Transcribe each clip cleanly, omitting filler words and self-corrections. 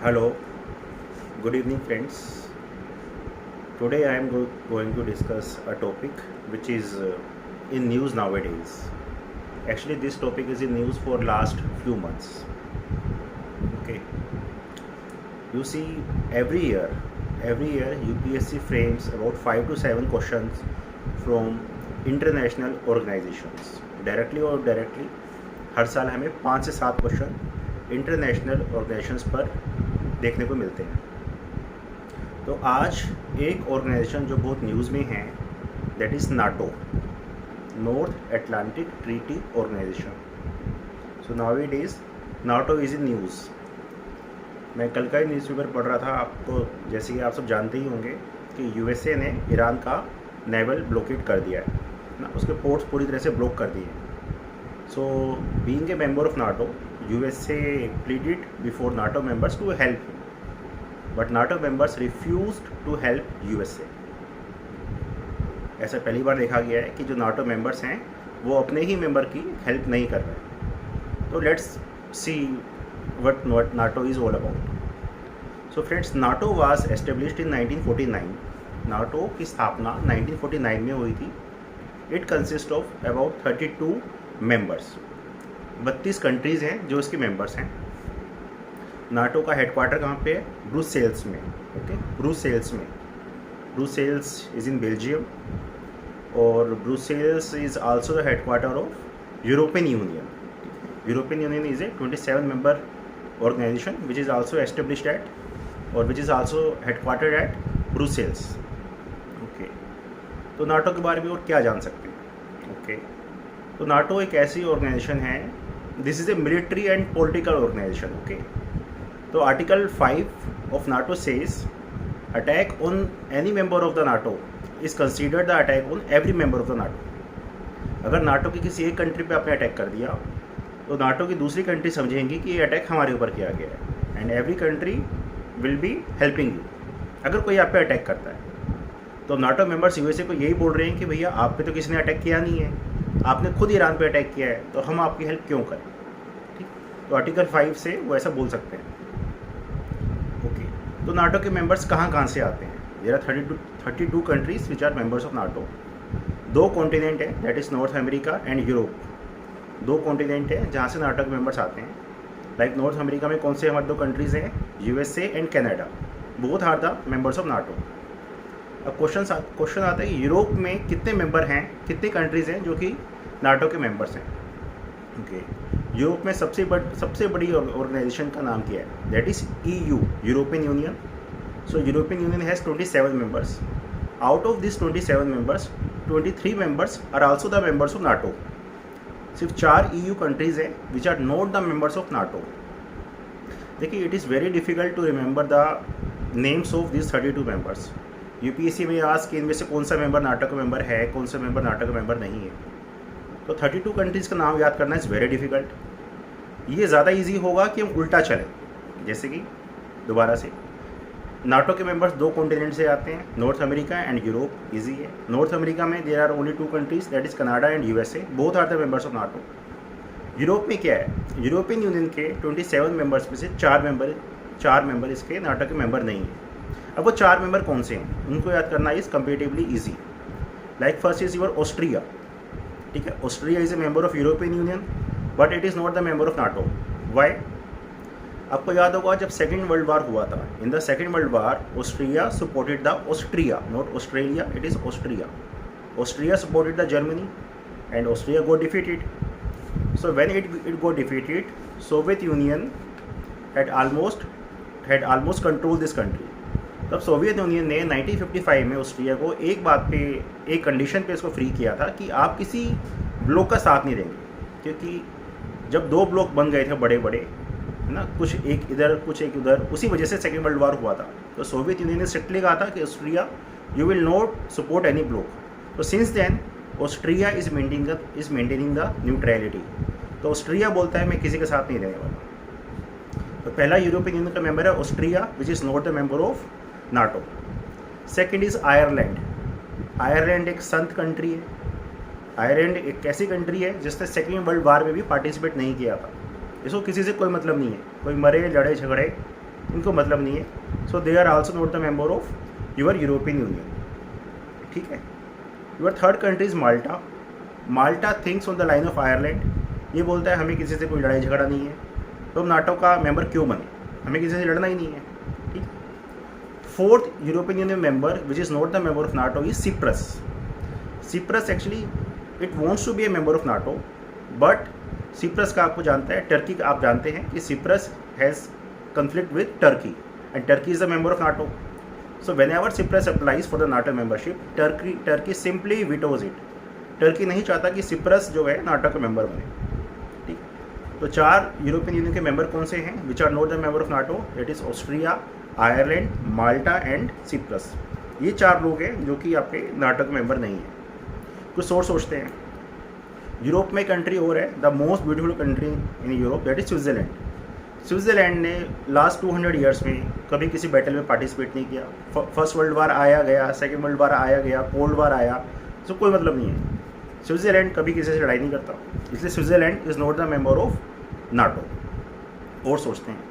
Hello, good evening, friends. Today I am going to discuss a topic which is in news nowadays. Actually, this topic is in news for last few months. Okay, you see, every year UPSC frames about 5 to 7 questions from international organizations. Directly or directly, हर साल हमें 5 से 7 question international organisations पर देखने को मिलते हैं। तो आज एक ऑर्गेनाइजेशन जो बहुत न्यूज़ में है, that is NATO, North Atlantic Treaty Organization. So nowadays NATO is in news. मैं कल का ही न्यूज़पेपर पढ़ रहा था, आपको जैसे कि आप सब जानते ही होंगे कि यूएसए ने ईरान का नेवल ब्लॉकेट कर दिया है ना, उसके पोर्ट्स पूरी तरह से ब्लॉक कर दिए। So being a member of NATO, USA pleaded before NATO members to help, but NATO members refused to help USA. ऐसा पहली बार देखा गया है कि जो नाटो मेंबर्स हैं वो अपने ही मेंबर की हेल्प नहीं कर रहे। तो let's see what NATO is all about. So friends, NATO was established in 1949। NATO की स्थापना 1949 में हुई थी। It consist of about 32 members. 32 countries हैं जो इसके मेंबर्स हैं। नाटो का हेडक्वार्टर कहाँ पे है? ब्रुसेल्स में। ओके, ब्रुसेल्स में। ब्रुसेल्स इज़ इन बेल्जियम, और Brussels is also the headquarter of European Union. European Union is a 27 member organization which is also established at और which is also headquartered at Brussels. Okay, तो NATO के बारे में और क्या जान सकते हैं? ओके, तो नाटो एक ऐसी ऑर्गेनाइजेशन है, this is a military and political organization. Okay, तो article 5 of NATO says attack on any member of the NATO is considered the attack on every member of the NATO. अगर NATO की किसी एक country पे आपने attack कर दिया तो नाटो की दूसरी कंट्री समझेंगी कि ये अटैक हमारे ऊपर किया गया है, and every country will be helping you अगर कोई आप पे अटैक करता है। तो नाटो मेंबर्स यूएसए को यही बोल रहे हैं कि भैया आप पे तो किसी ने अटैक किया नहीं है, आपने खुद ईरान पे अटैक किया है, तो हम आपकी हेल्प क्यों करें? ठीक, तो आर्टिकल 5 से वो ऐसा बोल सकते हैं। ओके, तो नाटो के मेंबर्स कहाँ कहाँ से आते हैं? There are 32 countries which are members of NATO. 2 continent है, that is North America and Europe. 2 continent है जहाँ से नाटो के मेंबर्स आते हैं। लाइक नॉर्थ अमेरिका में कौन से हमारे 2 कंट्रीज़ हैं? USA and Canada. Both are the members of NATO. अब क्वेश्चन आता है कि यूरोप में कितने मेंबर हैं, कितने कंट्रीज़ हैं जो कि नाटो के मेंबर्स हैं? ओके, यूरोप में सबसे बड़ी ऑर्गेनाइजेशन का नाम क्या है? That is EU, European Union. So European Union has 27 members. Out of this 27 members, 23 members are also the members of NATO. सिर्फ 4 EU कंट्रीज़ हैं which are not the members of NATO. देखिए, it is very difficult to remember the names of this 32 members. UPSC में आज कि इनमें से कौन सा मेंबर नाटो का मेंबर है, कौन सा मेंबर नाटो का मेंबर नहीं है। तो 32 कंट्रीज़ का नाम याद करना इज़ वेरी डिफिकल्ट। ये ज़्यादा इजी होगा कि हम उल्टा चलें। जैसे कि दोबारा से, नाटो के मेंबर्स 2 कॉन्टिनेंट से आते हैं, North America and Europe. Easy है। नॉर्थ अमेरिका में there are only 2 countries, that is Canada and USA. Both are the members of NATO. Europe में क्या है? यूरोपियन यूनियन के 27 मेंबर्स में से 4 मेंबर इसके नाटो के मेंबर नहीं हैं। अब वो 4 मेंबर कौन से हैं, उनको याद करना is comparatively easy. Like first is your Austria. ठीक है, Austria is a member of European Union but it is not the member of NATO. Why? आपको याद होगा जब सेकेंड वर्ल्ड वार हुआ था, in the second world war Austria supported the Austria, not Australia, it is Austria. Austria supported the Germany and Austria got defeated. So when it got defeated, Soviet Union had almost controlled this country। तब Soviet union ने 1955 में Austria को एक बात पे, एक condition पे इसको फ्री किया था कि आप किसी ब्लॉक का साथ नहीं देंगे, क्योंकि जब 2 ब्लॉक बन गए थे बड़े बड़े, है ना, कुछ एक इधर कुछ एक उधर, उसी वजह से सेकेंड वर्ल्ड वॉर हुआ था। तो सोवियत यूनियन ने स्ट्रिक्टली कहा था कि Austria, you will not support any bloc. तो since then Austria is maintaining the neutrality. तो ऑस्ट्रिया बोलता है मैं किसी के साथ नहीं देने वाला। तो पहला यूरोपियन यूनियन का मेंबर है Austria which is not the member of NATO. Second is Ireland. Ireland एक संत कंट्री है। आयरलैंड एक ऐसी कंट्री है जिसने सेकेंड वर्ल्ड वार में भी पार्टिसिपेट नहीं किया था। इसको किसी से कोई मतलब नहीं है, कोई मरे लड़े झगड़े इनको मतलब नहीं है। So they are also not the member of your European Union. ठीक है। Your third country is Malta. Malta thinks on the line of Ireland. ये बोलता है हमें किसी से कोई लड़ाई झगड़ा नहीं है, तो हम नाटो का मेंबर क्यों बने, हमें किसी से लड़ना ही नहीं है। ठीक। Fourth European Union member which is not the member of NATO is Cyprus. Cyprus actually it wants to be a member of NATO, but Cyprus का आपको जानता है, टर्की का आप जानते हैं कि Cyprus has conflict with Turkey and Turkey is a member of NATO. So whenever Cyprus applies for the NATO membership, Turkey simply vetoes it. Turkey नहीं चाहता कि सिप्रस जो है नाटो का मेंबर बने। ठीक। तो 4 यूरोपियन यूनियन के मेंबर कौन से हैं which are not the member of NATO? That is Austria, Ireland, Malta and Cyprus. ये 4 लोग हैं जो कि आपके नाटो के मेंबर नहीं है। कुछ सोचते हैं। यूरोप में कंट्री और है, the most beautiful country in Europe, that is Switzerland. Switzerland ने लास्ट 200 ईयर्स में कभी किसी बैटल में पार्टिसिपेट नहीं किया। फर्स्ट वर्ल्ड वार आया गया, सेकेंड वर्ल्ड वार आया गया, कोल्ड वार आया, तो कोई मतलब नहीं है। स्विट्ज़रलैंड कभी किसी से लड़ाई नहीं करता, इसलिए Switzerland is not the member of NATO. और सोचते हैं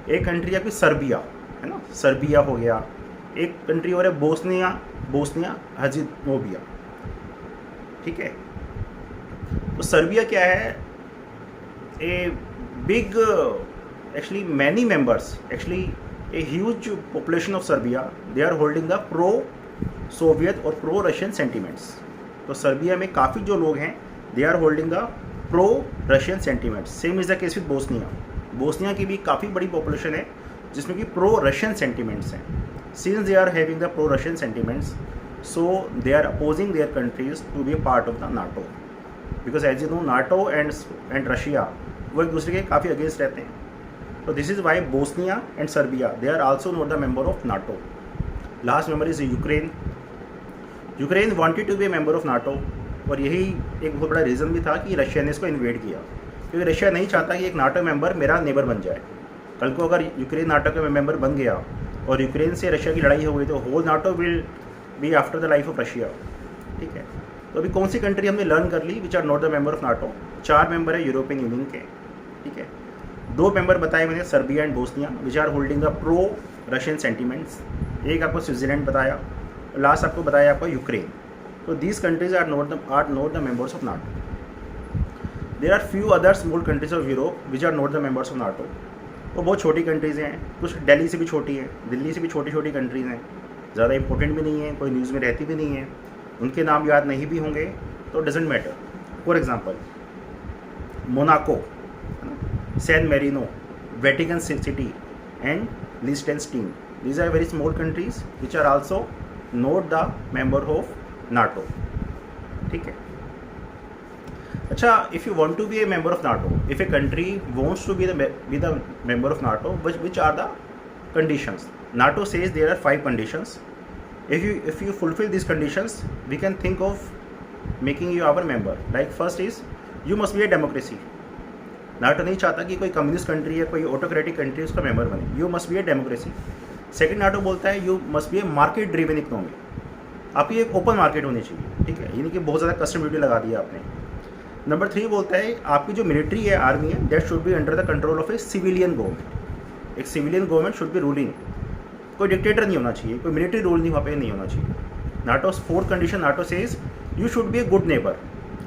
एक कंट्री है कि सर्बिया, है ना, सर्बिया हो गया। एक कंट्री और है बोस्निया हर्ज़ेगोविना। ठीक है। तो सर्बिया क्या है? A big actually many members, actually a huge population of Serbia, they are holding the pro Soviet और pro Russian sentiments. तो सर्बिया में काफ़ी जो लोग हैं they are holding the pro Russian sentiments. Same is the case with Bosnia. Bosnia की भी काफ़ी बड़ी पॉपुलेशन है जिसमें कि pro Russian sentiments हैं. Since they are having the pro Russian sentiments, so they are opposing their countries to be a part of the NATO. Because as you know, NATO and Russia वो एक दूसरे के काफ़ी against रहते हैं। तो this is why Bosnia and Serbia they are also not the member of NATO. Last member is Ukraine. Ukraine wanted to be a member of NATO, और यही एक बहुत बड़ा रीज़न भी था कि रशिया ने इसको इन्वेड किया, क्योंकि रशिया नहीं चाहता कि एक नाटो मेंबर मेरा नेबर बन जाए। कल को अगर यूक्रेन नाटो का मेंबर बन गया और यूक्रेन से रशिया की लड़ाई हो गई तो whole NATO will be after the life of Russia. ठीक है। तो अभी कौन सी कंट्री हमने लर्न कर ली which are not the member of NATO? 4 member है यूरोपियन यूनियन के। ठीक है। 2 मेंबर बताए मैंने, Serbia and Bosnia, which are holding the pro Russian sentiments. एक आपको स्विट्ज़रलैंड बताया, लास्ट आपको बताया आपको यूक्रेन। तो these countries are not the members of NATO. There are few other small countries of Europe which are not the members of NATO. वो बहुत छोटी कंट्रीज़ हैं, कुछ दिल्ली से भी छोटी हैं, दिल्ली से भी छोटी छोटी कंट्रीज़ हैं, ज़्यादा इंपॉर्टेंट भी नहीं है, कोई न्यूज़ में रहती भी नहीं है, उनके नाम याद नहीं भी होंगे तो doesn't matter. For example Monaco, San Marino, Vatican City and लिechtenstein. These are very small countries which are also not the member of NATO. ठीक है। अच्छा, if you want to be a member of NATO, if a country wants to be the member of NATO, which are the conditions? NATO says there are 5 conditions. If you fulfill these conditions, we can think of making you our member. Like first is you must be a democracy. NATO नहीं चाहता कि कोई communist country या कोई autocratic country उसका member बने। You must be a democracy. Second, NATO बोलता है you must be A market driven economy. आपकी एक ओपन मार्केट होनी चाहिए। ठीक है, यानी कि बहुत ज़्यादा कस्टम ड्यूटी लगा दिया आपने। नंबर 3 बोलता है आपकी जो मिलिट्री है, आर्मी है, that should be under the control of a civilian government. एक civilian government should be ruling. कोई डिक्टेटर नहीं होना चाहिए, कोई मिलिट्री रूल नहीं वहाँ पे नहीं होना चाहिए। NATO 4th condition, NATO says you should be a good neighbour.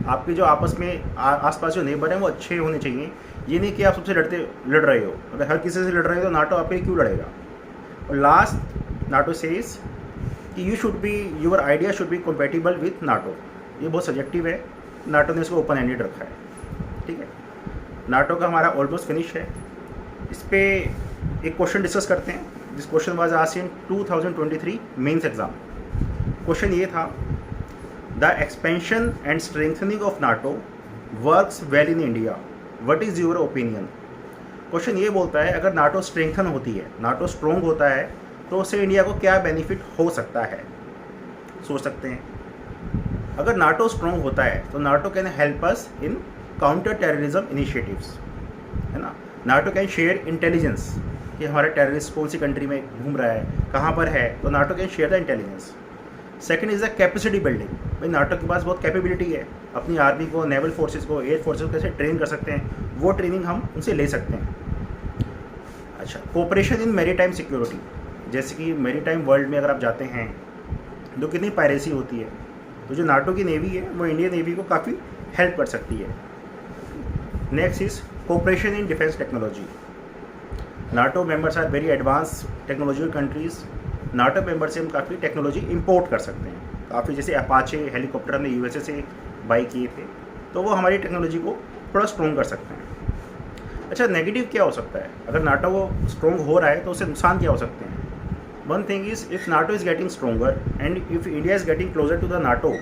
आपके जो आपस में आसपास जो नेबर हैं वो अच्छे होने चाहिए। ये नहीं कि आप सबसे लड़ रहे हो। अगर हर किसी से लड़ रहे हो तो नाटो आप पे क्यों लड़ेगा। और लास्ट, नाटो सेज कि you should be, your idea should be compatible with NATO. ये बहुत सब्जेक्टिव है, नाटो ने इसको ओपन एंडेड रखा है। ठीक है। नाटो का हमारा ऑलमोस्ट फिनिश है। इस पर एक क्वेश्चन डिस्कस करते हैं। This question was asked in 2023 mains exam. Question ये था, the expansion and strengthening of NATO works well in India, what is your opinion. Question ये बोलता है अगर नाटो स्ट्रेंथन होती है, नाटो स्ट्रॉन्ग होता है, तो उससे इंडिया को क्या बेनिफिट हो सकता है। सोच सकते हैं। अगर नाटो स्ट्रॉन्ग होता है तो NATO can help us in counter terrorism initiatives, है ना। नाटो कैन शेयर इंटेलिजेंस कि हमारा टेररिस्ट कौन सी कंट्री में घूम रहा है, कहाँ पर है, तो NATO can share the intelligence. Second is the capacity building. भाई नाटो के पास बहुत कैपेबिलिटी है, अपनी आर्मी को, नेवल फोर्सेस को, एयर फोर्सेस को कैसे ट्रेन कर सकते हैं, वो ट्रेनिंग हम उनसे ले सकते हैं। अच्छा, कोऑपरेशन इन मैरीटाइम सिक्योरिटी, जैसे कि मैरीटाइम वर्ल्ड में अगर आप जाते हैं तो कितनी पायरेसी होती है, तो जो नाटो की नेवी है वो इंडियन नेवी को काफ़ी हेल्प कर सकती है। Next is cooperation in defence technology. NATO members are very advance technological countries. NATO member से हम काफ़ी टेक्नोलॉजी इंपोर्ट कर सकते हैं, काफ़ी जैसे अपाचे हेलीकॉप्टर हमने यूएसए से बाई किए थे, तो वो हमारी टेक्नोलॉजी को थोड़ा स्ट्रॉन्ग कर सकते हैं। अच्छा, नेगेटिव क्या हो सकता है अगर नाटो वो स्ट्रॉन्ग हो रहा है तो उससे नुकसान क्या हो सकते हैं? One thing is, if NATO is getting stronger and if India is getting closer to the NATO,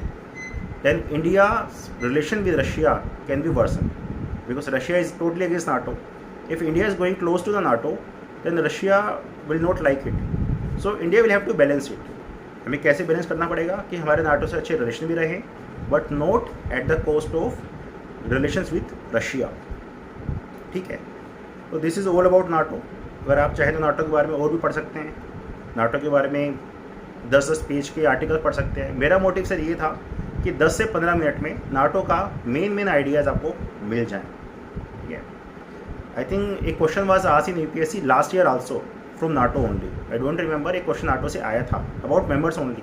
then India's relation with Russia can be worsened because Russia is totally against NATO. If India is going close to the NATO, then Russia will not like it. So India will have to balance it. हमें कैसे balance करना पड़ेगा कि हमारे NATO से अच्छे relation भी रहें, but not at the cost of relations with Russia. ठीक है, तो this is all about NATO. अगर आप चाहें तो नाटो के बारे में और भी पढ़ सकते हैं, नाटो के बारे में 10-10 पेज के आर्टिकल पढ़ सकते हैं। मेरा मोटिव सर ये था कि 10 से 15 मिनट में नाटो का मेन आइडियाज़ आपको मिल जाएं। ठीक है, आई थिंक एक question was asked in UPSC last year also from NATO only. I don't remember, एक क्वेश्चन नाटो से आया था अबाउट मेंबर्स ओनली।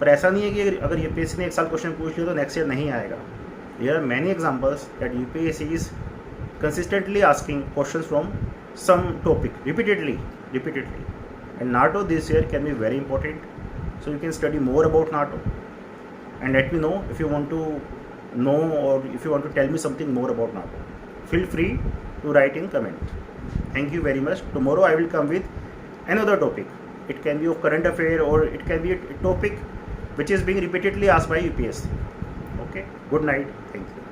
पर ऐसा नहीं है कि अगर यूपीएससी ने एक साल क्वेश्चन पूछ लिया तो नेक्स्ट ईयर नहीं आएगा। There are many examples that UPSC is consistently asking questions from some topic repeatedly, and NATO this year can be very important, so you can study more about NATO and let me know if you want to know or if you want to tell me something more about NATO. Feel free to write in comment. Thank you very much. Tomorrow I will come with another topic. It can be of current affair or it can be a topic which is being repeatedly asked by UPSC. Okay, good night, thank you.